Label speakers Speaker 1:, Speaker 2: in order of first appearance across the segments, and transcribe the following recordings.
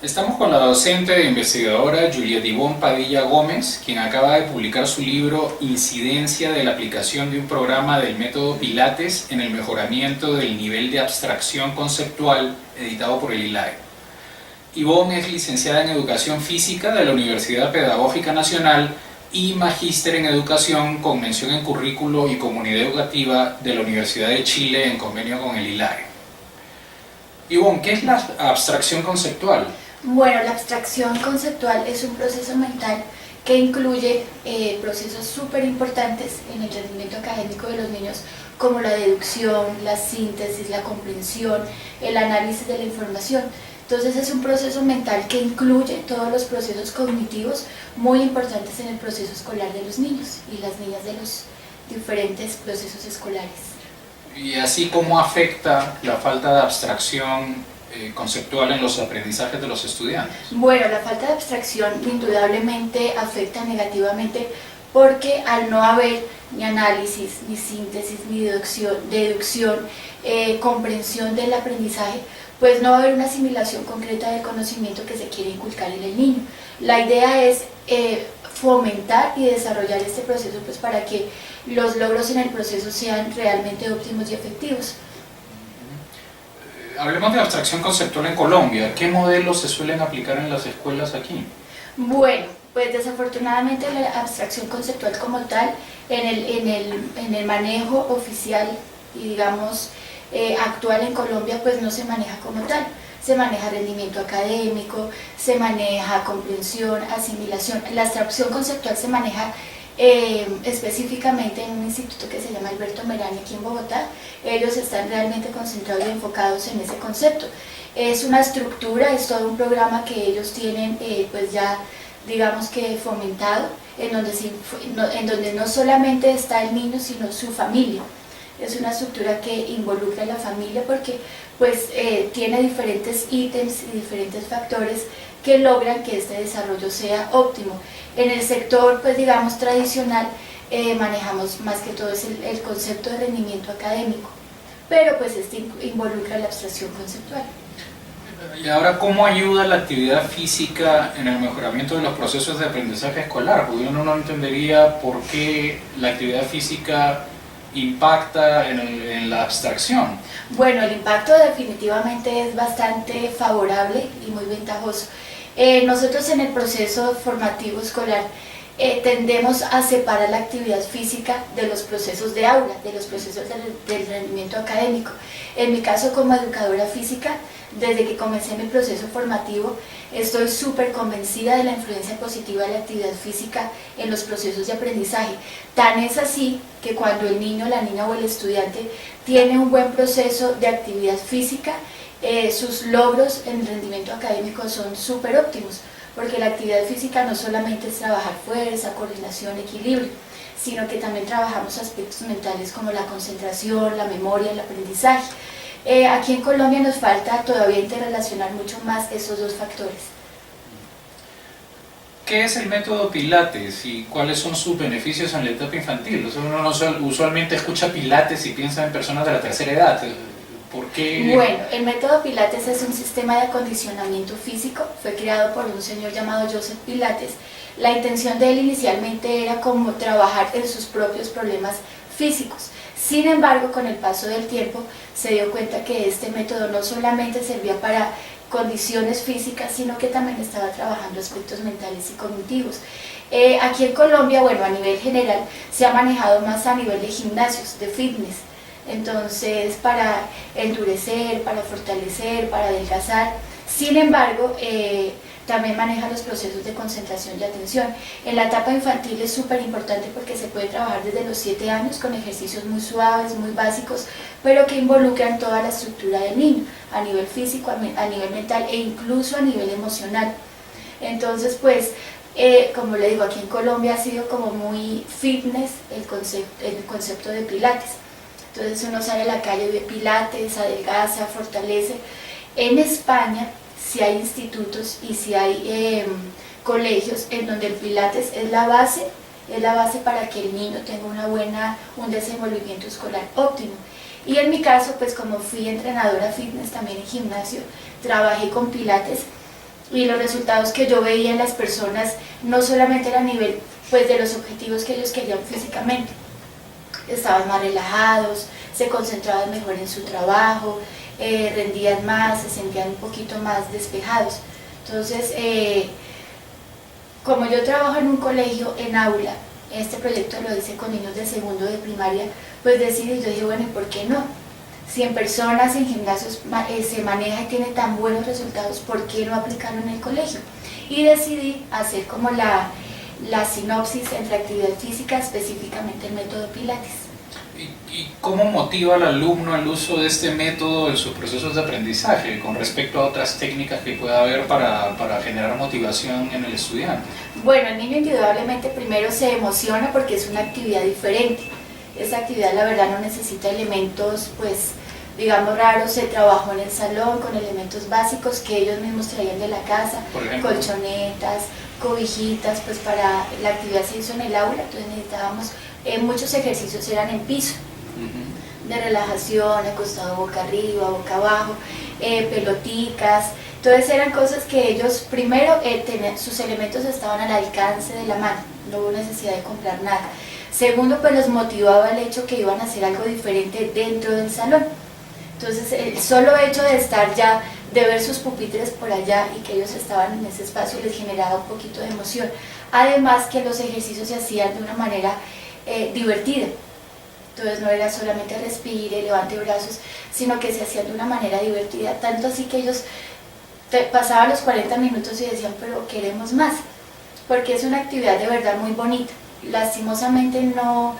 Speaker 1: Estamos con la docente e investigadora Juliet Ivonne Padilla Gómez, quien acaba de publicar su libro Incidencia de la aplicación de un programa del método Pilates en el mejoramiento del nivel de abstracción conceptual, editado por el ILAE. Ivonne es licenciada en Educación Física de la Universidad Pedagógica Nacional y magíster en Educación con mención en Currículo y Comunidad Educativa de la Universidad de Chile en convenio con el ILAE. Ivonne, ¿qué es la abstracción conceptual?
Speaker 2: Bueno, la abstracción conceptual es un proceso mental que incluye procesos súper importantes en el rendimiento académico de los niños, como la deducción, la síntesis, la comprensión, el análisis de la información. Entonces es un proceso mental que incluye todos los procesos cognitivos muy importantes en el proceso escolar de los niños y las niñas de los diferentes procesos escolares.
Speaker 1: Y así, ¿cómo afecta la falta de abstracción conceptual en los aprendizajes de los estudiantes?
Speaker 2: Bueno, la falta de abstracción indudablemente afecta negativamente porque al no haber ni análisis, ni síntesis, ni deducción, comprensión del aprendizaje, pues no va a haber una asimilación concreta del conocimiento que se quiere inculcar en el niño. La idea es fomentar y desarrollar este proceso pues para que los logros en el proceso sean realmente óptimos y efectivos.
Speaker 1: Hablemos de abstracción conceptual en Colombia. ¿Qué modelos se suelen aplicar en las escuelas aquí?
Speaker 2: Bueno, pues desafortunadamente la abstracción conceptual como tal, en el manejo oficial y digamos actual en Colombia, pues no se maneja como tal. Se maneja rendimiento académico, se maneja comprensión, asimilación. La abstracción conceptual se maneja específicamente en un instituto que se llama Alberto Merani aquí en Bogotá. Ellos están realmente concentrados y enfocados en ese concepto. Es una estructura, es todo un programa que ellos tienen pues ya digamos que fomentado, en donde no solamente está el niño sino su familia. Es una estructura que involucra a la familia porque pues tiene diferentes ítems y diferentes factores que logran que este desarrollo sea óptimo. En el sector, pues digamos, tradicional, manejamos más que todo es el concepto de rendimiento académico, pero pues este involucra la abstracción conceptual.
Speaker 1: Y ahora, ¿cómo ayuda la actividad física en el mejoramiento de los procesos de aprendizaje escolar? Porque uno no entendería por qué la actividad física impacta en la abstracción.
Speaker 2: Bueno, el impacto definitivamente es bastante favorable y muy ventajoso. Nosotros en el proceso formativo escolar tendemos a separar la actividad física de los procesos de aula, de los procesos del rendimiento académico. En mi caso como educadora física, desde que comencé mi proceso formativo, estoy súper convencida de la influencia positiva de la actividad física en los procesos de aprendizaje. Tan es así que cuando el niño, la niña o el estudiante tiene un buen proceso de actividad física, sus logros en rendimiento académico son súper óptimos, porque la actividad física no solamente es trabajar fuerza, coordinación, equilibrio, sino que también trabajamos aspectos mentales como la concentración, la memoria, el aprendizaje. Aquí en Colombia nos falta todavía interrelacionar mucho más esos dos factores.
Speaker 1: ¿Qué es el método Pilates y cuáles son sus beneficios en la etapa infantil? O sea, uno usualmente escucha Pilates y piensa en personas de la tercera edad. ¿Por qué?
Speaker 2: Bueno, el método Pilates es un sistema de acondicionamiento físico, fue creado por un señor llamado Joseph Pilates. La intención de él inicialmente era como trabajar en sus propios problemas físicos. Sin embargo, con el paso del tiempo se dio cuenta que este método no solamente servía para condiciones físicas, sino que también estaba trabajando aspectos mentales y cognitivos. Aquí en Colombia, bueno, a nivel general, se ha manejado más a nivel de gimnasios, de fitness. Entonces, para endurecer, para fortalecer, para adelgazar. Sin embargo, también maneja los procesos de concentración y atención. En la etapa infantil es súper importante porque se puede trabajar desde los 7 años con ejercicios muy suaves, muy básicos, pero que involucran toda la estructura del niño, a nivel físico, a nivel mental e incluso a nivel emocional. Entonces, pues, como le digo, aquí en Colombia ha sido como muy fitness el concepto de Pilates. Entonces uno sale a la calle de Pilates, adelgaza, fortalece. En España sí hay institutos y sí hay colegios en donde el Pilates es la base para que el niño tenga un desenvolvimiento escolar óptimo. Y en mi caso, pues como fui entrenadora fitness también en gimnasio, trabajé con Pilates y los resultados que yo veía en las personas no solamente era a nivel pues, de los objetivos que ellos querían físicamente, estaban más relajados, se concentraban mejor en su trabajo, rendían más, se sentían un poquito más despejados. Entonces, como yo trabajo en un colegio en aula, este proyecto lo hice con niños de segundo de primaria, pues decidí, yo dije, bueno, ¿y por qué no? Si en personas, en gimnasios se maneja y tiene tan buenos resultados, ¿por qué no aplicarlo en el colegio? Y decidí hacer como la sinopsis entre actividad física, específicamente el método Pilates.
Speaker 1: ¿Y cómo motiva al alumno el uso de este método en sus procesos de aprendizaje con respecto a otras técnicas que pueda haber para generar motivación en el estudiante?
Speaker 2: Bueno, el niño indudablemente primero se emociona porque es una actividad diferente. Esa actividad la verdad no necesita elementos pues digamos raros, se trabajó en el salón con elementos básicos que ellos mismos traían de la casa, colchonetas, cobijitas, pues para la actividad se hizo en el aula, entonces necesitábamos, muchos ejercicios eran en piso, de relajación, acostado boca arriba, boca abajo, peloticas, entonces eran cosas que ellos primero tenían, sus elementos estaban al alcance de la mano, no hubo necesidad de comprar nada. Segundo, pues los motivaba el hecho que iban a hacer algo diferente dentro del salón. Entonces el solo hecho de estar ya, de ver sus pupitres por allá y que ellos estaban en ese espacio les generaba un poquito de emoción. Además que los ejercicios se hacían de una manera divertida. Entonces no era solamente respire, levante brazos, sino que se hacían de una manera divertida. Tanto así que ellos pasaban los 40 minutos y decían, pero queremos más. Porque es una actividad de verdad muy bonita. Lastimosamente no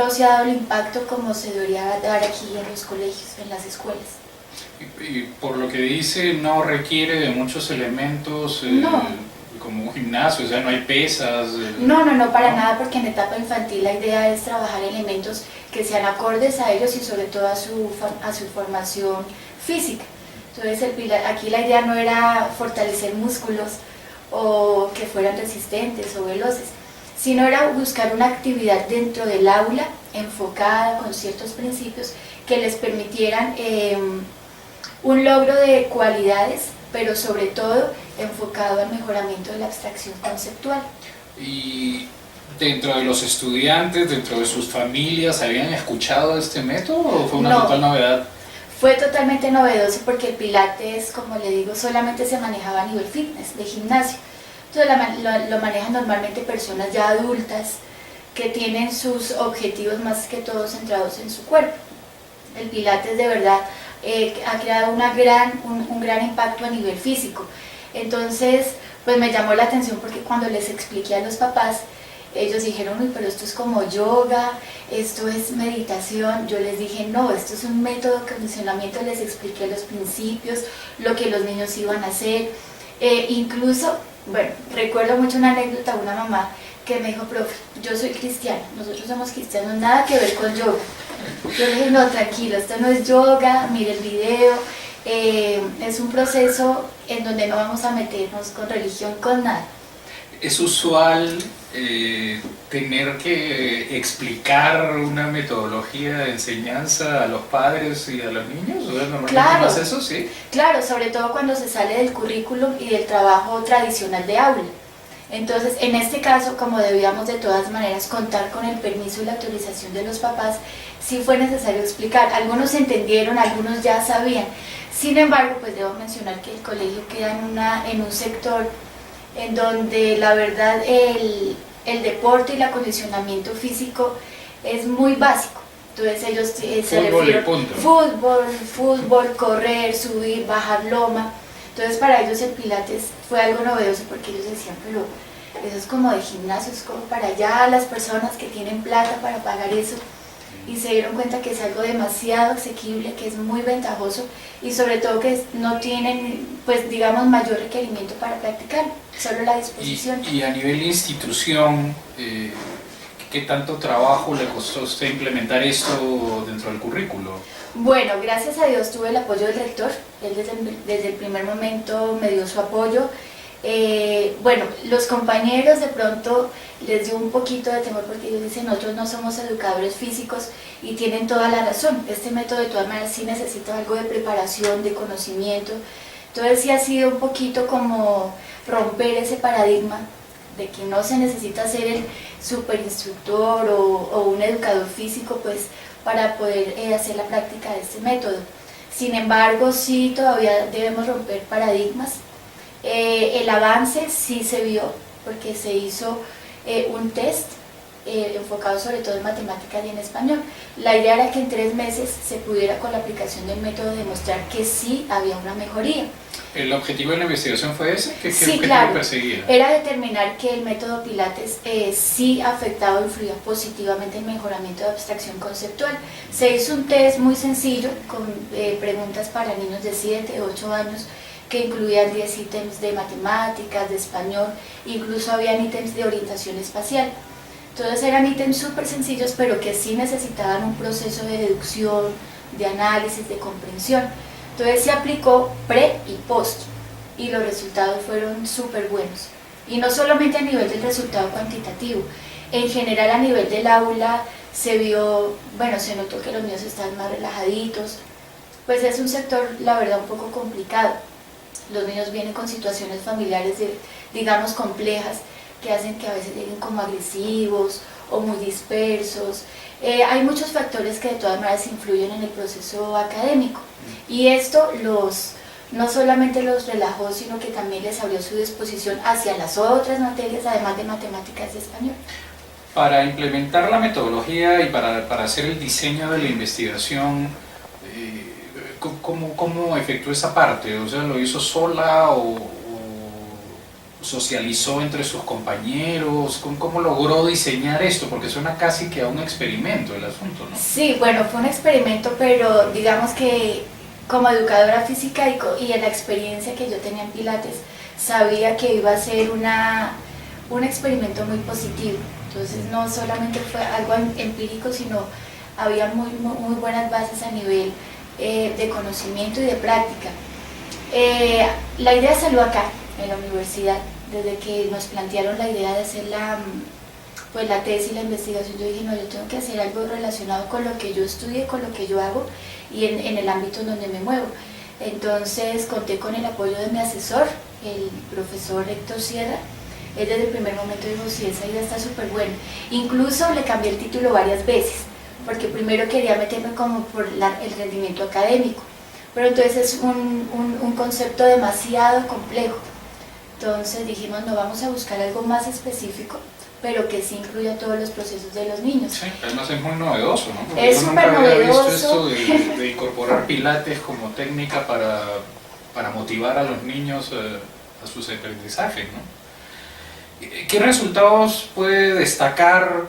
Speaker 2: se ha dado el impacto como se debería dar aquí en los colegios, en las escuelas.
Speaker 1: Y por lo que dice, no requiere de muchos elementos como un gimnasio, o sea, no hay pesas.
Speaker 2: No, para nada, porque en etapa infantil la idea es trabajar elementos que sean acordes a ellos y sobre todo a su formación física. Entonces aquí la idea no era fortalecer músculos o que fueran resistentes o veloces, sino era buscar una actividad dentro del aula enfocada con ciertos principios que les permitieran un logro de cualidades, pero sobre todo enfocado al mejoramiento de la abstracción conceptual.
Speaker 1: Y dentro de los estudiantes, dentro de sus familias, ¿habían escuchado este método o fue una total novedad?
Speaker 2: Fue totalmente novedoso porque el Pilates, como le digo, solamente se manejaba a nivel fitness, de gimnasio. Entonces lo manejan normalmente personas ya adultas que tienen sus objetivos más que todo centrados en su cuerpo. El Pilates de verdad ha creado un gran impacto a nivel físico. Entonces pues me llamó la atención porque cuando les expliqué a los papás, ellos dijeron, uy, pero esto es como yoga, esto es meditación. Yo les dije, no, esto es un método de condicionamiento, les expliqué los principios, lo que los niños iban a hacer. Incluso, bueno, recuerdo mucho una anécdota de una mamá que me dijo, profe, yo soy cristiana, nosotros somos cristianos, nada que ver con yoga. Yo le dije, no, tranquilo, esto no es yoga, mire el video, es un proceso en donde no vamos a meternos con religión, con nada.
Speaker 1: ¿Es usual tener que explicar una metodología de enseñanza a los padres y a los niños? ¿O normalmente no es eso? ¿Sí?
Speaker 2: Claro, sobre todo cuando se sale del currículum y del trabajo tradicional de aula. Entonces, en este caso, como debíamos de todas maneras contar con el permiso y la autorización de los papás, sí fue necesario explicar. Algunos entendieron, algunos ya sabían. Sin embargo, pues debo mencionar que el colegio queda en un sector en donde la verdad el deporte y el acondicionamiento físico es muy básico. Entonces ellos se refieren fútbol, correr, subir, bajar loma. Entonces para ellos el Pilates fue algo novedoso porque ellos decían, pero eso es como de gimnasio, es como para allá las personas que tienen plata para pagar eso. Y se dieron cuenta que es algo demasiado asequible, que es muy ventajoso y sobre todo que no tienen, pues digamos, mayor requerimiento para practicar, solo la disposición.
Speaker 1: Y a nivel institución, ¿qué tanto trabajo le costó a usted implementar esto dentro del currículo?
Speaker 2: Bueno, gracias a Dios tuve el apoyo del rector, él desde el primer momento me dio su apoyo. Bueno, los compañeros de pronto les dio un poquito de temor porque ellos dicen, nosotros no somos educadores físicos y tienen toda la razón. Este método de todas maneras sí necesita algo de preparación, de conocimiento, Entonces sí ha sido un poquito como romper ese paradigma de que no se necesita ser el superinstructor o un educador físico pues para poder hacer la práctica de este método. Sin embargo, sí todavía debemos romper paradigmas. El avance sí se vio porque se hizo un test enfocado sobre todo en matemáticas y en español. La idea era que en 3 meses se pudiera con la aplicación del método demostrar que sí había una mejoría.
Speaker 1: ¿El objetivo de la investigación fue ese? ¿Qué
Speaker 2: Sí,
Speaker 1: objetivo
Speaker 2: claro,
Speaker 1: perseguía?
Speaker 2: era determinar que el método Pilates sí afectaba o influía positivamente en el mejoramiento de abstracción conceptual. Se hizo un test muy sencillo con preguntas para niños de 7, 8 años que incluían 10 ítems de matemáticas, de español, incluso habían ítems de orientación espacial. Entonces eran ítems súper sencillos, pero que sí necesitaban un proceso de deducción, de análisis, de comprensión. Entonces se aplicó pre y post, y los resultados fueron súper buenos. Y no solamente a nivel del resultado cuantitativo, en general a nivel del aula se vio, bueno, se notó que los niños estaban más relajaditos. Pues es un sector, la verdad, un poco complicado. Los niños vienen con situaciones familiares, digamos, complejas, que hacen que a veces lleguen como agresivos o muy dispersos. Hay muchos factores que de todas maneras influyen en el proceso académico y esto no solamente los relajó, sino que también les abrió su disposición hacia las otras materias, además de matemáticas y español.
Speaker 1: Para implementar la metodología y para hacer el diseño de la investigación, ¿cómo efectuó esa parte? O sea, ¿lo hizo sola o socializó entre sus compañeros? ¿Cómo logró diseñar esto? Porque suena casi que a un experimento el asunto, ¿no?
Speaker 2: Sí, bueno, fue un experimento, pero digamos que como educadora física y en la experiencia que yo tenía en Pilates, sabía que iba a ser un experimento muy positivo. Entonces no solamente fue algo empírico, sino había muy buenas bases a nivel de conocimiento y de práctica. La idea salió acá, en la universidad, desde que nos plantearon la idea de hacer la tesis, la investigación. Yo dije, no, yo tengo que hacer algo relacionado con lo que yo estudié, con lo que yo hago y en el ámbito en donde me muevo. Entonces conté con el apoyo de mi asesor, el profesor Héctor Sierra. Él desde el primer momento dijo, sí, esa idea está súper buena. Incluso le cambié el título varias veces, porque primero quería meterme como por el rendimiento académico, pero entonces es un concepto demasiado complejo. Entonces dijimos, no, vamos a buscar algo más específico, pero que sí incluya todos los procesos de los niños.
Speaker 1: Sí, además es muy novedoso, ¿no? Porque
Speaker 2: es
Speaker 1: yo nunca había
Speaker 2: novedoso.
Speaker 1: visto esto de incorporar pilates como técnica para motivar a los niños a sus aprendizajes, ¿no? ¿Qué resultados puede destacar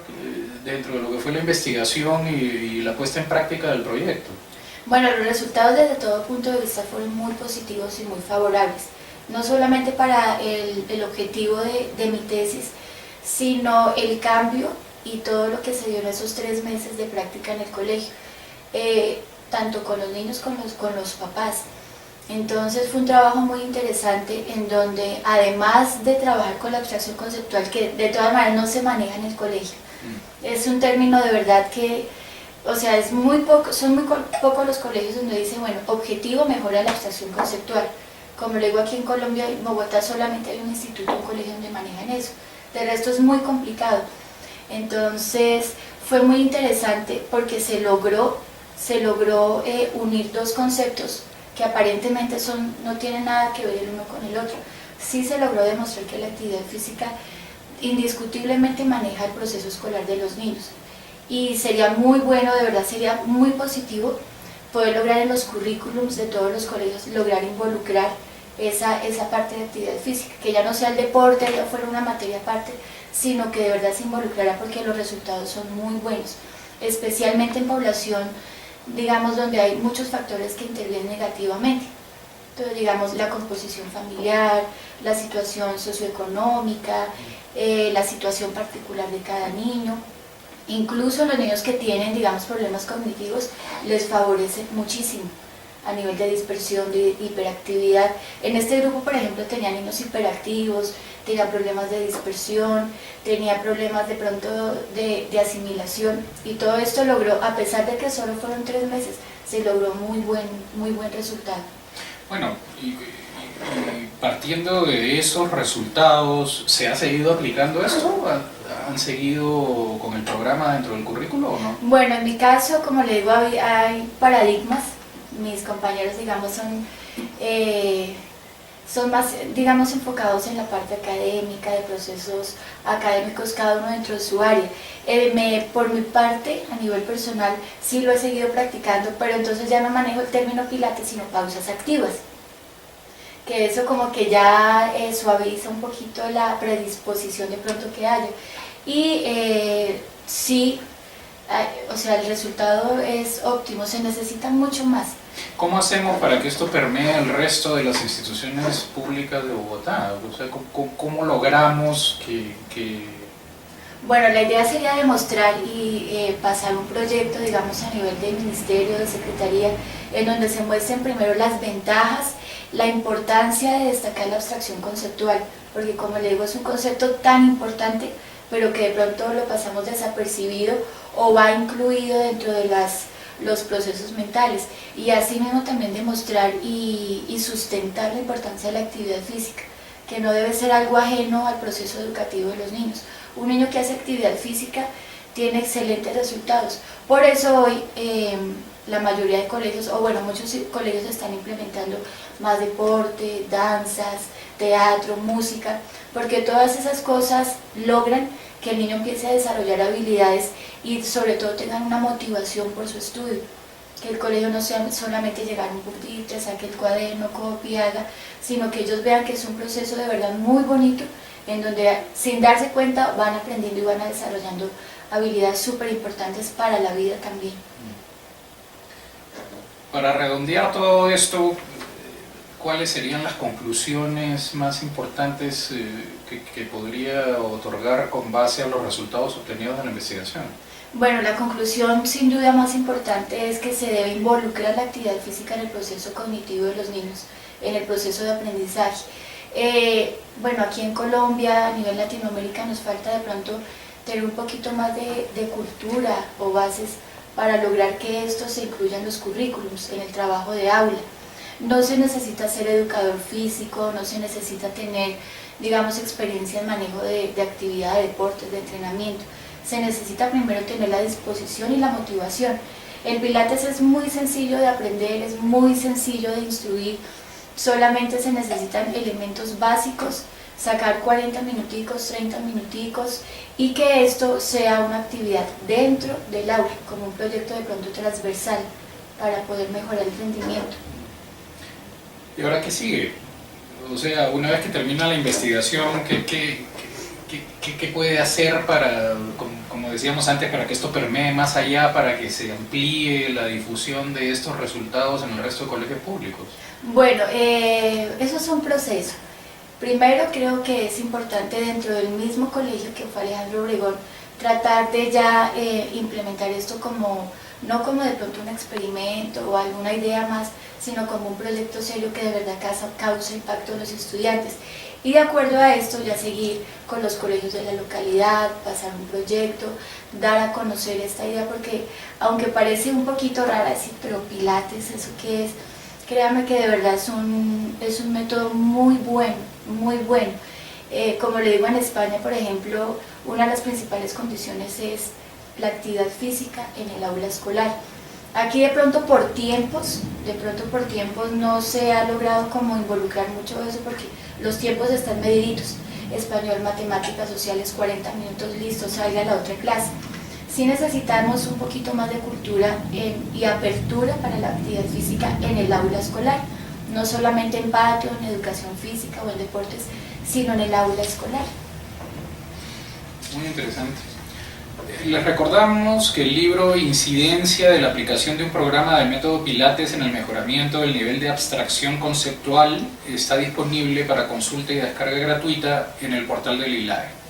Speaker 1: dentro de lo que fue la investigación y la puesta en práctica del proyecto?
Speaker 2: Bueno, los resultados desde todo punto de vista fueron muy positivos y muy favorables, no solamente para el objetivo de mi tesis, sino el cambio y todo lo que se dio en esos 3 meses de práctica en el colegio, tanto con los niños como con los papás. Entonces fue un trabajo muy interesante en donde, además de trabajar con la abstracción conceptual, que de todas maneras no se maneja en el colegio, es un término de verdad que, o sea, son muy pocos los colegios donde dicen, bueno, objetivo mejora la abstracción conceptual. Como lo digo aquí en Colombia, en Bogotá solamente hay un instituto, un colegio donde manejan eso. De resto es muy complicado. Entonces fue muy interesante porque se logró unir 2 conceptos que aparentemente no tienen nada que ver el uno con el otro. Sí se logró demostrar que la actividad física indiscutiblemente maneja el proceso escolar de los niños. Y sería muy bueno, de verdad sería muy positivo poder lograr en los currículums de todos los colegios, lograr involucrar esa parte de actividad física, que ya no sea el deporte, ya fuera una materia aparte, sino que de verdad se involucrara porque los resultados son muy buenos, especialmente en población, digamos, donde hay muchos factores que intervienen negativamente. Entonces, digamos, la composición familiar, la situación socioeconómica, la situación particular de cada niño. Incluso los niños que tienen, digamos, problemas cognitivos, les favorece muchísimo a nivel de dispersión, de hiperactividad. En este grupo, por ejemplo, tenía niños hiperactivos, tenía problemas de dispersión, tenía problemas de pronto de asimilación, y todo esto logró, a pesar de que solo fueron 3 meses, se logró muy buen resultado.
Speaker 1: Bueno, partiendo de esos resultados, ¿se ha seguido aplicando esto? ¿Han seguido con el programa dentro del currículo o no?
Speaker 2: Bueno, en mi caso, como le digo, hay paradigmas. Mis compañeros, digamos, son más, digamos, enfocados en la parte académica, de procesos académicos, cada uno dentro de su área. Por mi parte, a nivel personal, sí lo he seguido practicando, pero entonces ya no manejo el término pilates, sino pausas activas. Que eso como que ya suaviza un poquito la predisposición de pronto que haya. Y sí, o sea, el resultado es óptimo, se necesita mucho más.
Speaker 1: ¿Cómo hacemos para que esto permee el resto de las instituciones públicas de Bogotá? O sea, ¿cómo logramos que...
Speaker 2: Bueno, la idea sería demostrar y pasar un proyecto, digamos, a nivel de ministerio, de secretaría, en donde se muestren primero las ventajas, la importancia de destacar la abstracción conceptual, porque como le digo, es un concepto tan importante, pero que de pronto lo pasamos desapercibido o va incluido dentro de los procesos mentales, y así mismo también demostrar y sustentar la importancia de la actividad física, que no debe ser algo ajeno al proceso educativo de los niños. Un niño que hace actividad física tiene excelentes resultados. Por eso hoy la mayoría de colegios, o bueno, muchos colegios están implementando más deporte, danzas, teatro, música, porque todas esas cosas logran que el niño empiece a desarrollar habilidades y sobre todo tengan una motivación por su estudio. Que el colegio no sea solamente llegar a un pupitre, saque el cuaderno, copie, haga, sino que ellos vean que es un proceso de verdad muy bonito, en donde sin darse cuenta van aprendiendo y van desarrollando habilidades súper importantes para la vida también.
Speaker 1: Para redondear todo esto, ¿cuáles serían las conclusiones más importantes que podría otorgar con base a los resultados obtenidos de la investigación?
Speaker 2: Bueno, la conclusión sin duda más importante es que se debe involucrar la actividad física en el proceso cognitivo de los niños, en el proceso de aprendizaje. Bueno, aquí en Colombia, a nivel Latinoamérica, nos falta de pronto tener un poquito más de cultura o bases para lograr que esto se incluya en los currículums, en el trabajo de aula. No se necesita ser educador físico, no se necesita tener, digamos, experiencia en manejo de actividad, de deportes, de entrenamiento. Se necesita primero tener la disposición y la motivación. El Pilates es muy sencillo de aprender, es muy sencillo de instruir, solamente se necesitan elementos básicos, sacar 40 minuticos, 30 minuticos, y que esto sea una actividad dentro del aula, como un proyecto de pronto transversal, para poder mejorar el rendimiento.
Speaker 1: ¿Y ahora qué sigue? O sea, una vez que termina la investigación, ¿qué puede hacer para, como decíamos antes, para que esto permee más allá, para que se amplíe la difusión de estos resultados en el resto de colegios públicos?
Speaker 2: Bueno, eso es un proceso. Primero creo que es importante dentro del mismo colegio que fue Alejandro Obregón tratar de ya implementar esto como, no como de pronto un experimento o alguna idea más, sino como un proyecto serio que de verdad causa impacto en los estudiantes. Y de acuerdo a esto ya seguir con los colegios de la localidad, pasar un proyecto, dar a conocer esta idea, porque aunque parece un poquito rara decir, pero Pilates, ¿eso qué es? Créame que de verdad es un método muy bueno, muy bueno. Como le digo, en España, por ejemplo, una de las principales condiciones es la actividad física en el aula escolar. Aquí de pronto por tiempos no se ha logrado como involucrar mucho eso, porque los tiempos están mediditos. Español, matemáticas, sociales, 40 minutos, listo, salga a la otra clase. Sí necesitamos un poquito más de cultura y apertura para la actividad física en el aula escolar, no solamente en patio, en educación física o en deportes, sino en el aula escolar.
Speaker 1: Muy interesante. Les recordamos que el libro Incidencia de la aplicación de un programa del método Pilates en el mejoramiento del nivel de abstracción conceptual está disponible para consulta y descarga gratuita en el portal del ILAE.